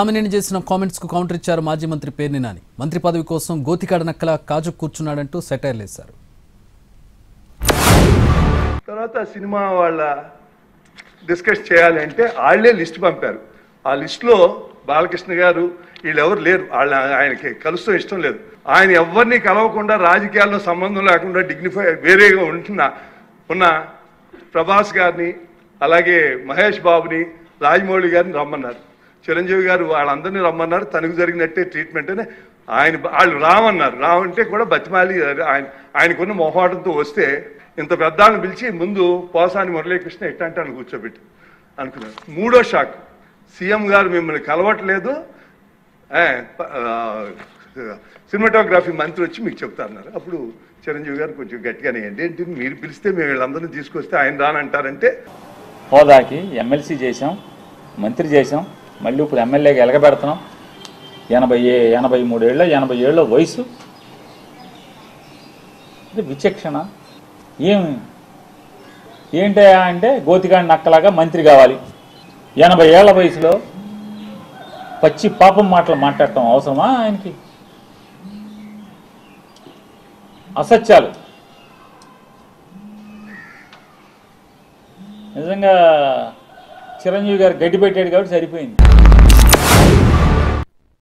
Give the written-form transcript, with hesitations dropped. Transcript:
కామినేని చేసిన కామెంట్స్ కు కౌంటర్ ఇచ్చారు మాజీ మంత్రి పేర్ని నాని. మంత్రి పదవి కోసం గోతికాడ నక్కల కాజు కూర్చున్నాడంటూ సెటైర్లు వేశారు. తర్వాత సినిమా వాళ్ళ డిస్కస్ చేయాలంటే వాళ్ళే లిస్ట్ పంపారు. ఆ లిస్టులో బాలకృష్ణ గారు వీళ్ళెవరు లేరు. ఆయనకి కలుస్తూ ఇష్టం లేదు. ఆయన ఎవరిని కలవకుండా రాజకీయాల్లో సంబంధం లేకుండా డిగ్నిఫై వేరేగా ఉన్న ప్రభాస్ గారిని అలాగే మహేష్ బాబుని రాజమౌళి గారిని రమ్మన్నారు. చిరంజీవి గారు వాళ్ళందరినీ రమ్మన్నారు. తనకు జరిగినట్టే ట్రీట్మెంట్ అని వాళ్ళు రామన్నారు. రావంటే కూడా బతిమాలి ఆయనకున్న మొహమాటంతో వస్తే ఇంత పెద్దాన్ని పిలిచి ముందు పోసాని మురళీకృష్ణ ఎట్టంటే అని కూర్చోబెట్టి అనుకున్నారు. మూడో షాక్, సీఎం గారు మిమ్మల్ని కలవట్లేదు, సినిమాటోగ్రఫీ మంత్రి వచ్చి మీకు చెప్తారన్నారు. అప్పుడు చిరంజీవి గారు కొంచెం గట్టిగానే ఏంటి మీరు పిలిస్తే మేము వీళ్ళందరినీ తీసుకొస్తే ఆయన రానంటారంటే, హోదాకి ఎమ్మెల్సీ చేసాం, మంత్రి చేసాం, మళ్ళీ ఇప్పుడు ఎమ్మెల్యేగా ఎలగబెడుతున్నాం. 83 ఏళ్ళ వయసు, విచక్షణ ఏంటయా అంటే గోతికాడి నక్కలాగా మంత్రి కావాలి. 80 ఏళ్ల వయసులో పచ్చి పాపం మాటలు మాట్లాడటం అవసరమా ఆయనకి? అసత్యాలు. నిజంగా చిరంజీవి గారు గడ్డి పెట్టాడు కాబట్టి సరిపోయింది.